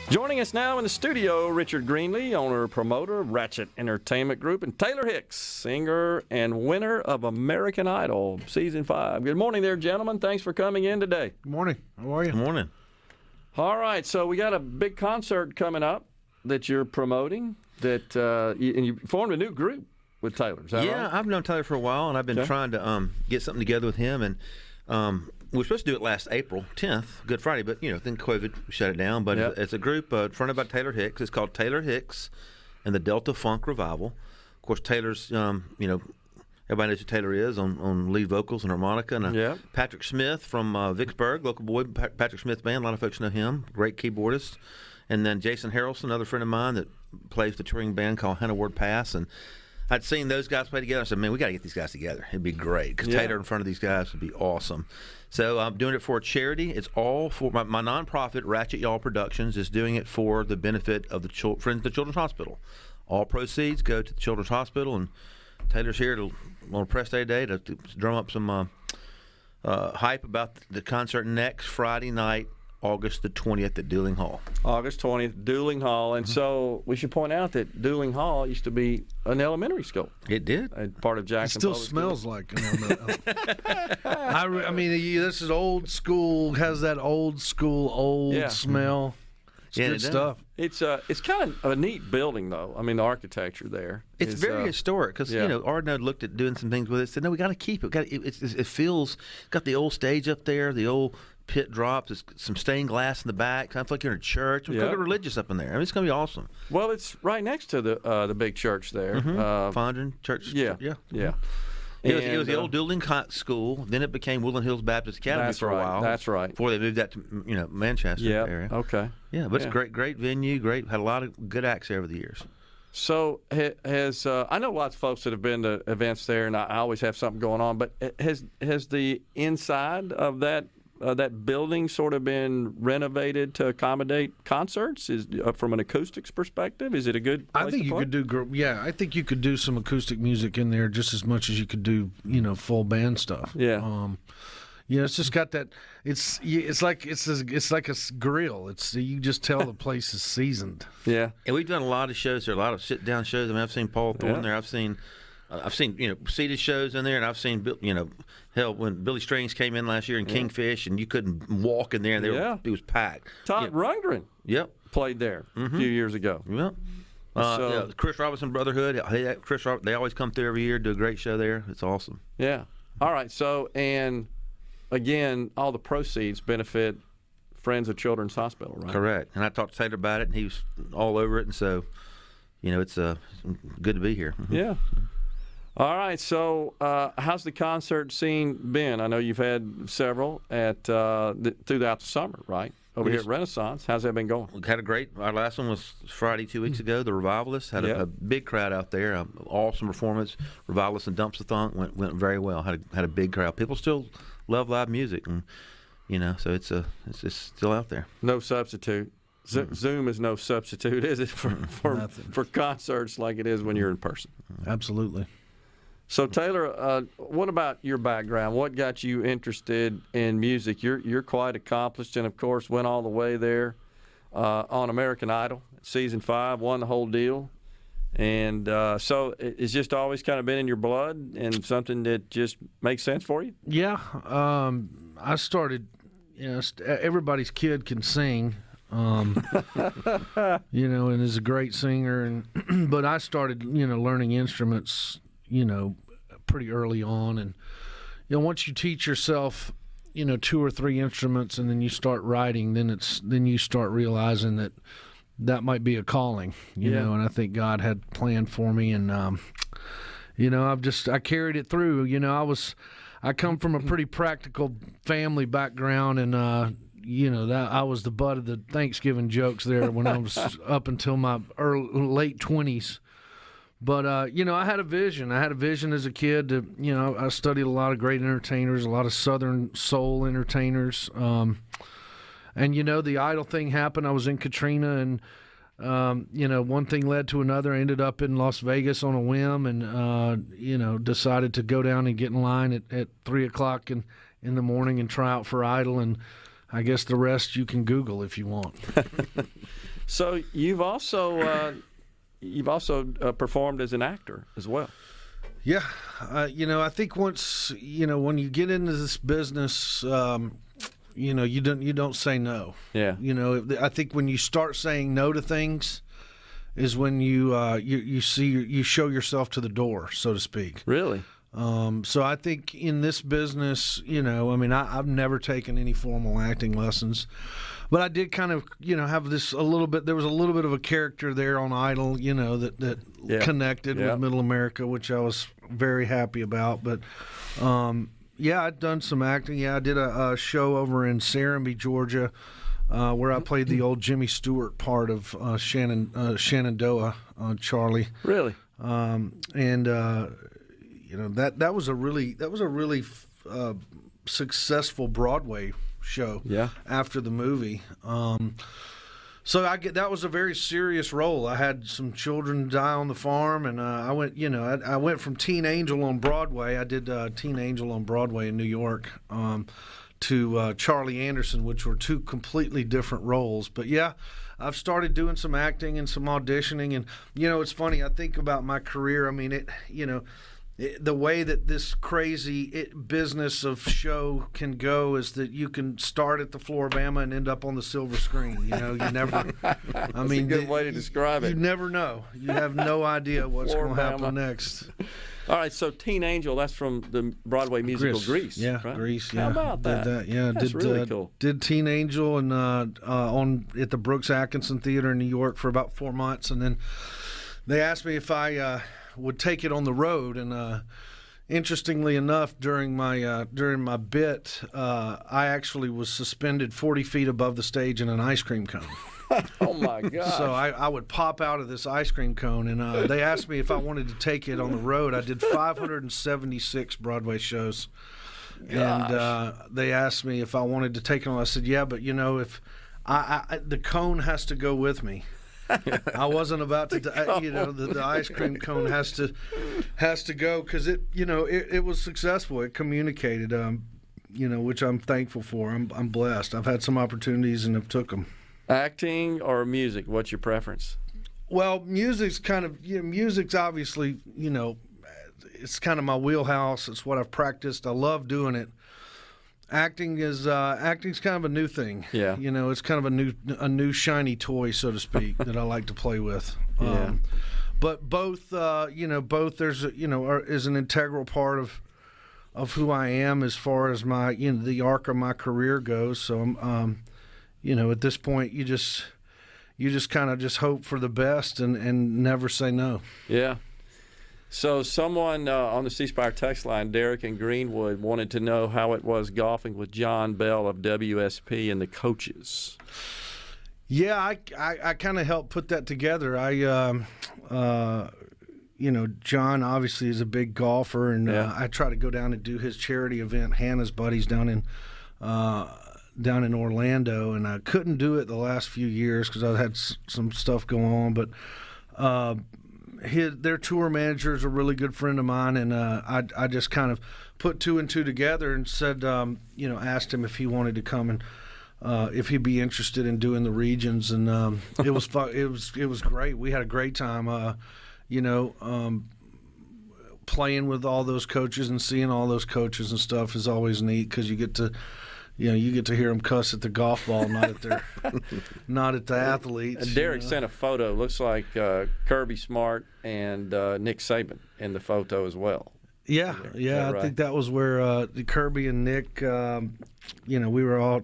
Joining us now in the studio, Richard Greenlee, owner, promoter of Wratchet Entertainment Group, and Taylor Hicks, singer and winner of American Idol Season 5. Good morning there, gentlemen. Thanks for coming in today. Good morning. How are you? Good morning. All right, so we got a big concert coming up that you're promoting, that and you formed a new group with Taylor. Is that right? Yeah, I've known Taylor for a while, and I've been trying to get something together with him. And we were supposed to do it last April 10th, Good Friday, but then COVID shut it down. But it's a group fronted by Taylor Hicks. It's called Taylor Hicks and the Delta Funk Revival. Of course, Taylor's, everybody knows who Taylor is on lead vocals and harmonica. And Patrick Smith from Vicksburg, local boy, Patrick Smith Band. A lot of folks know him. Great keyboardist. And then Jason Harrelson, another friend of mine that plays the touring band called Hannah Ward Pass. And I'd seen those guys play together. I said, man, we got to get these guys together. It'd be great because Taylor in front of these guys would be awesome. So I'm doing it for a charity. It's all for my nonprofit, Wratchet Y'all Productions, is doing it for the benefit of the Friends of the Children's Hospital. All proceeds go to the Children's Hospital, and Taylor's here on press day today to drum up some hype about the concert next Friday night, August the 20th at Dueling Hall. August 20th, Dueling Hall. And so we should point out that Dueling Hall used to be an elementary school. It did. Part of Jackson. It still smells like an elementary. I mean, this is old school, has that old school, smell. It's good stuff. It's kind of a neat building, though. I mean, the architecture there. It's very historic because, Ardno looked at doing some things with it, said, no, we got to keep it. It feels, got the old stage up there, the old pit drops, there's some stained glass in the back. Kind of like you're in a church. We're kind of religious up in there. I mean, it's going to be awesome. Well, it's right next to the big church there. Fondren Church. Yeah. It was the old Dueling School. Then it became Woodland Hills Baptist Academy for a while. That's right. Before they moved that to Manchester area. Okay. Yeah, but it's a great venue. Had a lot of good acts there over the years. So has I know lots of folks that have been to events there, and I always have something going on. But has the inside of that building sort of been renovated to accommodate concerts? Is from an acoustics perspective, is it a good place I think to you play? could do. Yeah, I think you could do some acoustic music in there just as much as you could do, full band stuff. Yeah. It's just got that. It's like a grill. You just tell the place is seasoned. Yeah. And we've done a lot of shows there, a lot of sit down shows. I mean, I've seen Paul Thorne there. I've seen seated shows in there, and I've seen hell when Billy Strings came in last year in Kingfish, and you couldn't walk in there, and it was packed. Todd Rundgren played there a few years ago. Yep. Chris Robinson Brotherhood. They always come through every year, do a great show there. It's awesome. Yeah. All right. So, and again, all the proceeds benefit Friends of Children's Hospital, right? Correct. And I talked to Taylor about it, and he was all over it, and so it's good to be here. Yeah. All right, so how's the concert scene been? I know you've had several throughout the summer, right? Over here at Renaissance. How's that been going? We had a great. Our last one was Friday 2 weeks ago. The Revivalists had a big crowd out there. Awesome performance. Revivalists and Dumps the Thunk went very well. Had a big crowd. People still love live music, and so it's still out there. No substitute. Zoom is no substitute, is it, for concerts like it is when you're in person? Absolutely. So Taylor, what about your background? What got you interested in music? You're quite accomplished, and of course went all the way there on American Idol, Season 5, won the whole deal, and so it's just always kind of been in your blood and something that just makes sense for you. Yeah, I started. Everybody's kid can sing. And is a great singer, and but I started learning instruments pretty early on, and once you teach yourself 2 or 3 instruments and then you start writing, then you start realizing that might be a calling, and I think God had planned for me, and I carried it through. I come from a pretty practical family background, and that I was the butt of the Thanksgiving jokes there when I was up until my late 20s. But, I had a vision. I had a vision as a kid. I studied a lot of great entertainers, a lot of Southern soul entertainers. And, the Idol thing happened. I was in Katrina, and, one thing led to another. I ended up in Las Vegas on a whim and, decided to go down and get in line at 3 o'clock in the morning and try out for Idol. And I guess the rest you can Google if you want. So you've also performed as an actor as well. Yeah, I think once when you get into this business, you don't say no. Yeah. I think when you start saying no to things, is when you show yourself to the door, so to speak. Really. So I think in this business, I've never taken any formal acting lessons, but I did kind of, have this a little bit. There was a little bit of a character there on Idol, that connected with Middle America, which I was very happy about. But I'd done some acting. Yeah, I did a show over in Serenbe, Georgia, where I played the old Jimmy Stewart part of Shenandoah, Charlie. Really. That was a really successful Broadway show. Yeah. After the movie, so that was a very serious role. I had some children die on the farm, and I went from Teen Angel on Broadway. I did Teen Angel on Broadway in New York, to Charlie Anderson, which were two completely different roles. But yeah, I've started doing some acting and some auditioning, and it's funny. I think about my career. I mean, the way that this crazy business of show can go is that you can start at the Floribama and end up on the silver screen. You never. That's a good way to describe it. You never know. You have no idea what's going to happen next. All right, so Teen Angel, that's from the Broadway musical Grease. Yeah, right? Grease. Yeah. How about that? Yeah, that's really cool. Did Teen Angel and at the Brooks Atkinson Theater in New York for about 4 months, and then they asked me if I would take it on the road. And interestingly enough, during my bit, I actually was suspended 40 feet above the stage in an ice cream cone. Oh my God! So I would pop out of this ice cream cone, and they asked me if I wanted to take it on the road. I did 576 Broadway shows, and they asked me if I wanted to take it on. I said, yeah, but if the cone has to go with me. I wasn't about to, the ice cream cone has to go, because it was successful. It communicated, which I'm thankful for. I'm blessed. I've had some opportunities and have took them. Acting or music? What's your preference? Well, music's obviously, it's kind of my wheelhouse. It's what I've practiced. I love doing it. Acting's kind of a new thing. Yeah. It's kind of a new shiny toy, so to speak, that I like to play with. Yeah. But both there's is an integral part of who I am as far as my the arc of my career goes. So I'm at this point you just kind of just hope for the best and never say no. Yeah. So someone on the C Spire text line, Derek in Greenwood, wanted to know how it was golfing with John Bell of WSP and the coaches. Yeah, I kind of helped put that together. John obviously is a big golfer, and I try to go down and do his charity event, Hannah's Buddies, down in Orlando, and I couldn't do it the last few years because I had some stuff going on. But their tour manager is a really good friend of mine, and I just kind of put two and two together and said, asked him if he wanted to come and if he'd be interested in doing the regions, and it was fun. It was great. We had a great time. Playing with all those coaches and seeing all those coaches and stuff is always neat because you get to hear them cuss at the golf ball, not at the athletes. Derek sent a photo. Looks like Kirby Smart and Nick Saban in the photo as well. Yeah, yeah. I think that was where Kirby and Nick. We were all.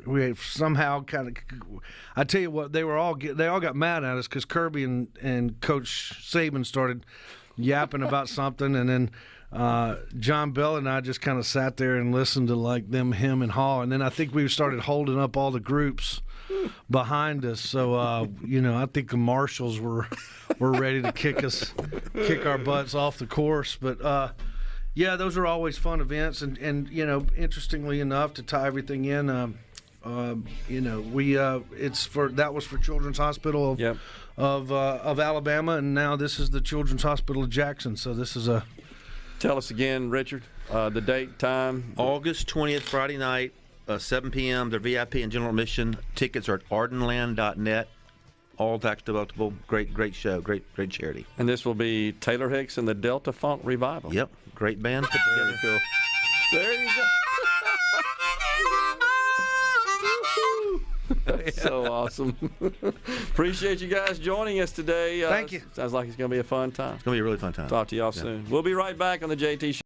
We somehow kind of. I tell you what, they all got mad at us because Kirby and Coach Saban started yapping about something, and then John Bell and I just kind of sat there and listened to like them hem and haw, and then I think we started holding up all the groups behind us. So I think the marshals were ready to kick our butts off the course. But those are always fun events, and interestingly enough, to tie everything in, that was for Children's Hospital of Alabama, and now this is the Children's Hospital of Jackson. So this is a. Tell us again, Richard, the date, time. August 20th, Friday night, 7 p.m. They're VIP and general admission. Tickets are at ardenland.net. all tax deductible. Great show. Great charity. And this will be Taylor Hicks and the Delta Funk Revival. Yep, great band put together. Very cool. There you go. So awesome. Appreciate you guys joining us today. Thank you. Sounds like it's going to be a fun time. It's going to be a really fun time. Talk to y'all soon. We'll be right back on the JT Show.